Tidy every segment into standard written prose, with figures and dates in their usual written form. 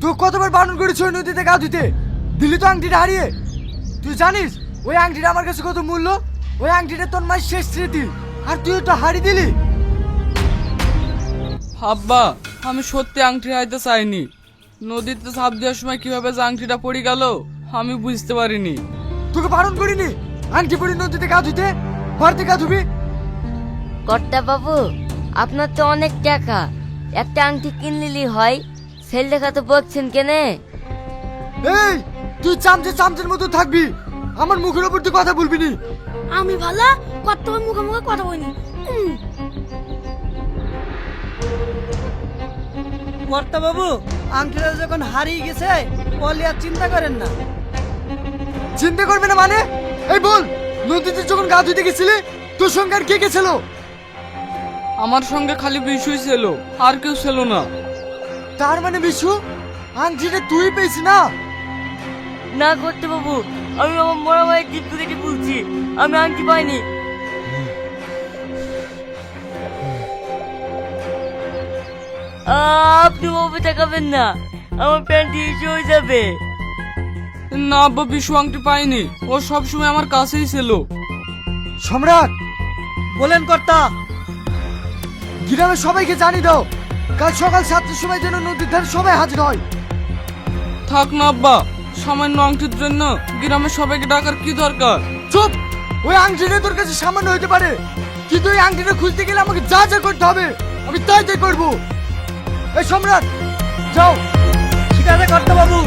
তুই কতবার বারণ করেছ ওই নদীতে গা ধুতে, দিলি তো আংটিটা হারিয়ে। তুই জানিস ওই আংটিটা আমার কাছে কত মূল্য? ওই আংটিটা তোর মায়ের শেষ স্মৃতি, আর তুই ওটা হারিয়ে দিলি। আব্বা, আমি সত্যি আংটি হারাইতে চাইনি। নদীতে ঝাঁপ দেওয়ার সময় কিভাবে যে আংটিটা পড়ে গেল আমি বুঝতে পারিনি। তোকে বারণ করিনি আংটি পরে নদীতে গা ধুতে? ভারতে গা ধুবি? কর্তা বাবু, আপনার তো অনেক টাকা, একটা আংটি কিনলিলি হয়, সেল দেখা তো বলছেন কেনে? এই, তুই চামচের মতো থাকবি, আমার মুখের উপর তুই কথা বলবি নি। আমি ভালো কর্তা মুখে মুখে কথা বলিনি। কর্তা বাবু, আংটিটা যখন হারিয়ে গেছে বলি আর চিন্তা করেন না। চিন্তা করবে না মানে? এই বল, নদীতে যখন গা ধুতে গেছিলি তোর সঙ্গে আর কে কে ছিল? আমার সঙ্গে খালি বিশুই ছিল, আর কেউ ছিল না। তার মানে বিশু, আংটিটা তুই পেয়েছি না? না কর্তা বাবু, আমি আমার বড় ভাইয়ের দিক থেকে বলছি, আমি আংটি পাইনি। আপনি বাবু তাকাবেন না, আমার প্যান্ট ইস্যু হয়ে যাবে। না আব্বা, বিশু আংটি পাইনি, ও সবসময় আমার কাছেই ছিল। সম্রাট, বলেন কর্তা। গ্রামের সবাইকে জানিয়ে দাও কাল সকাল 7টার সময় যেন নদীর ধারে সবাই হাজির হয়। থাক না আব্বা, সামান্য আংটির জন্য গ্রামের সবাইকে ডাকার কি দরকার? চুপ! ওই আংটিটা তোর কাছে সামান্য হতে পারে, কিন্তু ওই আংটিটা খুঁজতে গেলে আমাকে যা যা করতে হবে আমি তাই করবো। এই সম্রাট, যাও। ঠিক আছে কর্তা বাবু।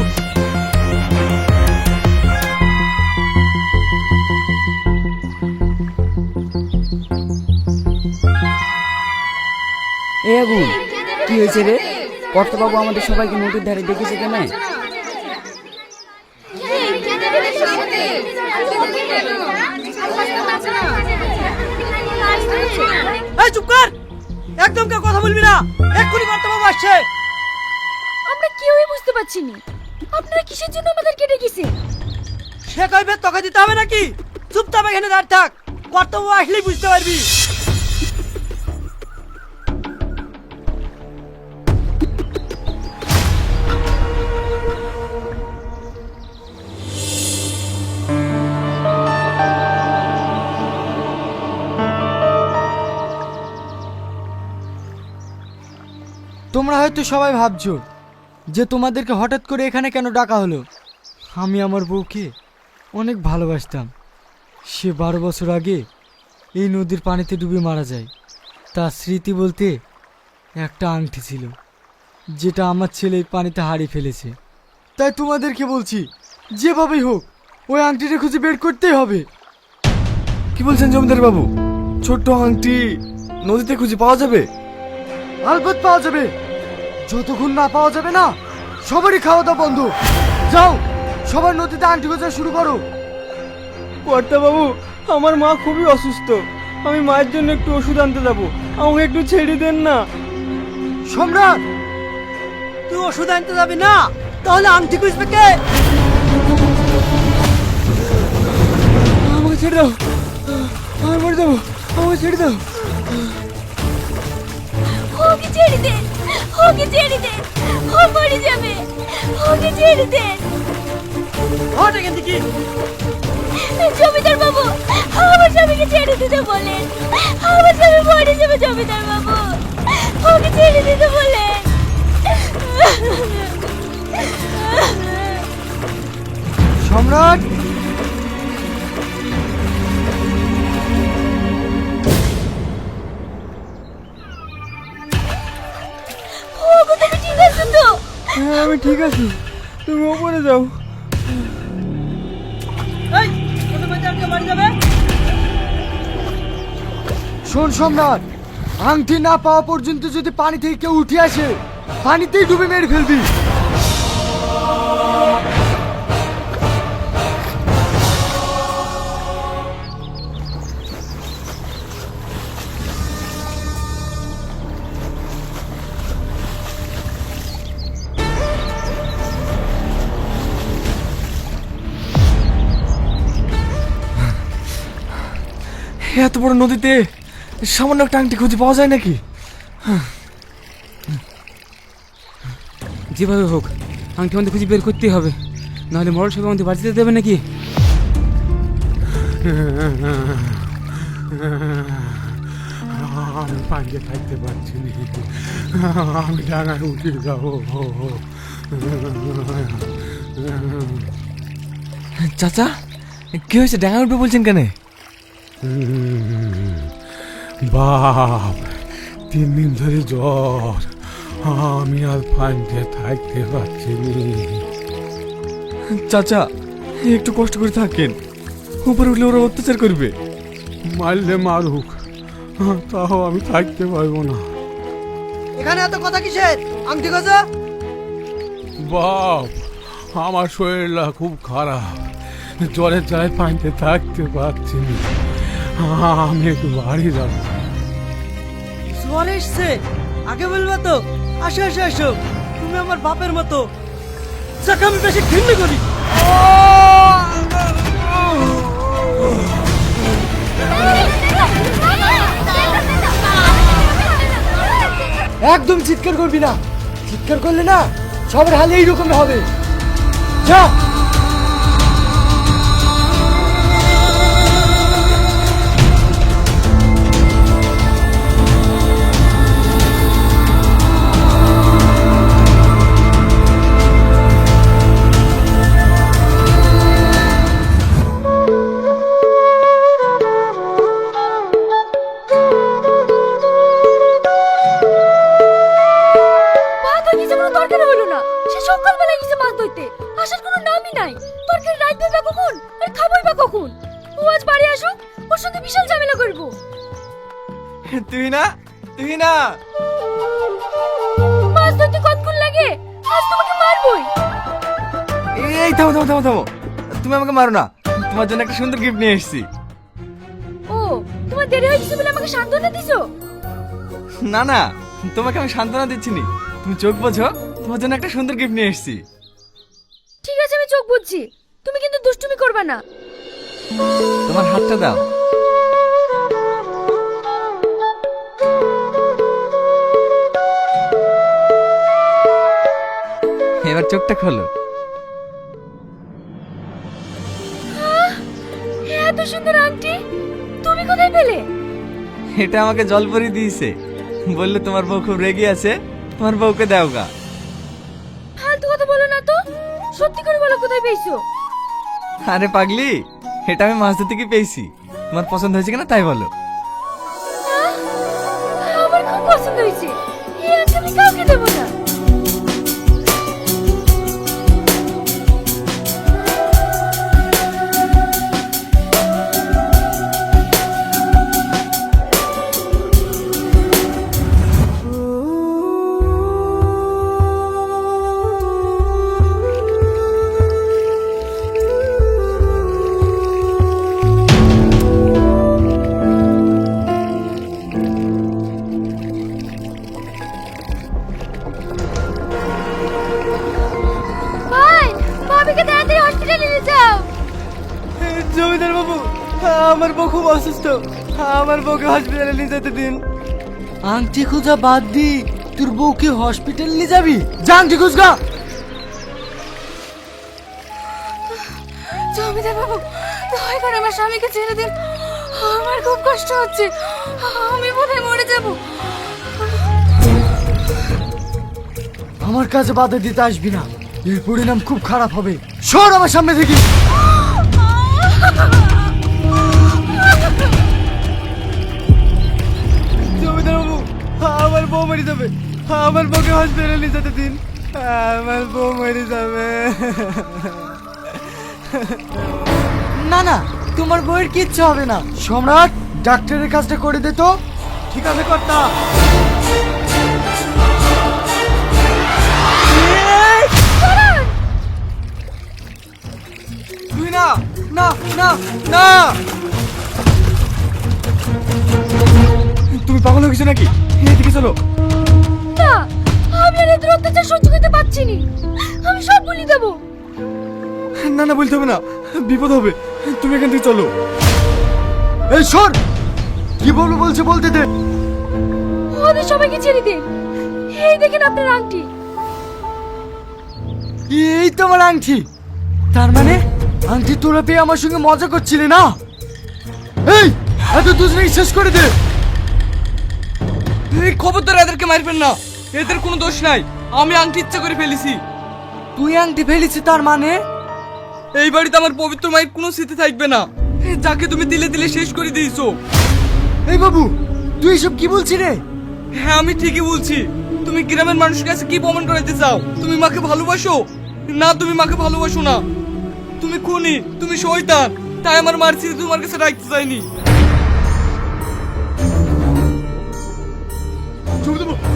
এ আগুন, কি হয়েছে রে? কর্তাবাবু আমাদের সবাইকে নদীর ধারে ডেকেছে কেন? এই চুপ কর, একদম কেউ কথা বলবি না, এক্ষুনি কর্তা বাবু আসছে। আমরা কেউই বুঝতে পারছি না আপনারা কিসের জন্য আমাদেরকে ডেকেছেন। সে কইবে তোকে দিতে হবে নাকি? চুপচাপ এখানে দাঁড়িয়ে থাক, কর্তা বাবু আসলেই বুঝতে পারবি। তোমরা হয়তো সবাই ভাবছো যে তোমাদেরকে হঠাৎ করে এখানে কেন ডাকা হলো। আমি আমার বউকে অনেক ভালোবাসতাম। সে 12 বছর আগে এই নদীর পানিতে ডুবে মারা যায়। তার স্মৃতি বলতে একটা আংটি ছিল, যেটা আমার ছেলে এই পানিতে হারিয়ে ফেলেছে। তাই তোমাদেরকে বলছি, যেভাবেই হোক ওই আংটিটা খুঁজে বের করতেই হবে। কি বলছেন জমিদার বাবু? ছোট্ট আংটি নদীতে খুঁজে পাওয়া যাবে? আলবত পাওয়া যাবে। যতক্ষণ না পাওয়া যাবে না, সবারই খাওয়া দাওয়া বন্ধ। যাও, সবার নদীতে আংটি খোঁজা শুরু করো। কর্তা বাবু, আমার মা খুবই অসুস্থ, আমি মায়ের জন্য একটু ওষুধ আনতে যাবো, আমাকে একটু ছেড়ে দেন না। সম্রাট, তুই ওষুধ আনতে যাবি না, তাহলে আংটি খুঁজবে কে? আমাকে ছেড়ে দাও, আমি মরে যাবো, আমাকে ছেড়ে দাও। ওকে ছেড়ে দেন, ওকে ছেড়ে দেন, ও মরে যাবে, ওকে ছেড়ে দেন। হট এখান থেকে। জমিদার বাবু, আমার স্বামীকে ছেড়ে দিতে বলেন, আমার স্বামী মরে যাবে। জমিদার বাবু, ওকে ছেড়ে দিতে বলেন। সম্রাট, ওগো, তুমি ঠিক আছো তো? হ্যাঁ আমি ঠিক আছি, তুমি ওপরে যাও। এই কোন বাজারকে বাড়ি যাবে? শোন সম্রাট, আংটি না পাওয়া পর্যন্ত যদি পানি থেকে কেউ উঠে আসে, পানিতেই ডুবে মেরে ফেলবি। এত বড় নদীতে সামান্য একটা আংটি খুঁজে পাওয়া যায় নাকি? যেভাবে হোক আংটি আমাদের খুঁজে বের করতেই হবে, নাহলে মরল সবাই আমাদের বাড়িতে যেতে দেবে নাকি? আমি পাঞ্জে থাকতে পারছি না, আমি ডাঙায় উঠে যাবো। চাচা কি হয়েছে, ডাঙা উঠবে বলছেন কেন? বাপ 3 দিন ধরে জ্বর, আমি আর পাঞ্জে থাকতে পারছি না। চাচা একটু কষ্ট করে থাকেন, উপরে উঠলে ওরা অত্যাচার করবে। মারলে মারুক, তাও আমি থাকতে পারবো না। এখানে এত কথা কিসের? আংটি খোঁজো। বাপ আমার শরীরটা খুব খারাপ, জ্বরের জ্বালায় পানিতে থাকতে পারছি না, আমি একটু বাড়ি যাবো। জ্বর এসছে, আগে বলবা তো। আসো আসো আসো, তুমি আমার বাপের মতো, যাকে আমি বেশি ঘৃণা করি। একদম চিৎকার করবি না, চিৎকার করলে না সবার হালে এইরকম হবে। যা আসার কোনো নামই নাই। তরকারি রাঁধবে বা কখন আর খাবই বা কখন? ও আজ বাড়ি আসুক, ওর সঙ্গে বিশাল ঝামেলা করব। তুই না মাছ ধরতে কতক্ষণ লাগে? আজ তোমাকে মারবই। এই থামো থামো থামো থামো, তুমি আমাকে মারো না, তোমার জন্য একটা সুন্দর গিফট নিয়ে এসেছি। ও, তোমার দেরি হয়েছে বলে আমাকে সান্ত্বনা দিছো? না না, তোমাকে আমি সান্ত্বনা দিচ্ছি নি, তুমি চোখ বোঝো, তোমার জন্য একটা সুন্দর গিফট নিয়ে এসেছি। ঠিক আছে, আমি চোখ বুঝছি, তুমি কিন্তু দুষ্টুমি করবে না। তোমার হাতটা দাও। এবার চোখটা খোলো। এত সুন্দর আংটি তুমি কোথায় পেলে? এটা আমাকে জলপরি দিয়েছে, বললে তোমার বউ খুব রেগে আছে, তোমার বউকে দাও গা। ফালতু কথা বলো না তো, সত্যি করে বলো কোথায় পেয়েছো? আরে পাগলি, এটা আমি মাছ ধরতে গিয়ে পেয়েছি, তোমার পছন্দ হয়েছে কিনা তাই বলো। আমার খুব পছন্দ হয়েছে, এই আংটি আমি কাউকে দেবো না। জমিদার বাবু, আমার বউ খুব অসুস্থ, আমার বউকে হসপিটালে নিয়ে যেতে দিন। আংটি খোঁজা বাদ দি, তোর বউকে হসপিটাল নিয়ে যাবি? যা আংটি খুঁজগা। জমিদার বাবু, দয়া করে আমার স্বামীকে ছেড়ে দিন, আমার খুব কষ্ট হচ্ছে, আমি বোধহয় মরে যাব। আমার কাছে বাধা দিতে আসবি না, এর পরিণাম খুব খারাপ হবে। সর আমার সামনে থেকে। জমিদার বাবু, আমার বউ মরে যাবে, আমার বউকে হসপিটালে নিয়ে যেতে দিন, আমার বউ মরে যাবে। না না, তোমার বউয়ের কিচ্ছু হবে না। সম্রাট, ডাক্তারের কাজটা করে দে তো। ঠিক আছে কর্তা। তুই না না না না, তুমি পাগল হয়ে গেছো নাকি? এদিকে চলো। না, আমি আর এদের অত্যাচার সহ্য করতে পারছি না, আমি সব বলে দেবো। না না, বলতে হবে না, বিপদ হবে, তুমি এখান থেকে চলো। এই সর, কি বলবো বলছে বলতে দে। ওদের সবাইকে ছেড়ে দিন, এই দেখেন আপনার আংটি। এই তো আমার আংটি। তার মানে আংটি তোরা পেয়ে আমার সঙ্গে মজা করছিলে না? এই এত দুজনেই শেষ করে দে। এই খবরদার এদেরকে মারবেন না, এদের কোনো দোষ নাই, আমি আংটি ইচ্ছা করে ফেলেছি। তুই আংটি ফেলেছি তার মানে? এই বাড়িতে আমার পবিত্র মায়ের কোনো স্মৃতি থাকবে না, যাকে তুমি দিলে দিলে শেষ করে দিয়েছো। এই বাবু তুই এসব কি বলছিস রে? হ্যাঁ আমি ঠিকই বলছি। তুমি গ্রামের মানুষের কাছে কি প্রমাণ করাতে চাও? তুমি মাকে ভালোবাসো? না, তুমি মাকে ভালোবাসো না। তুমি খুনি, তুমি শয়তান, তাই আমার মার স্মৃতি তোমার কাছে রাখতে চাইনি। জমিদার বাবু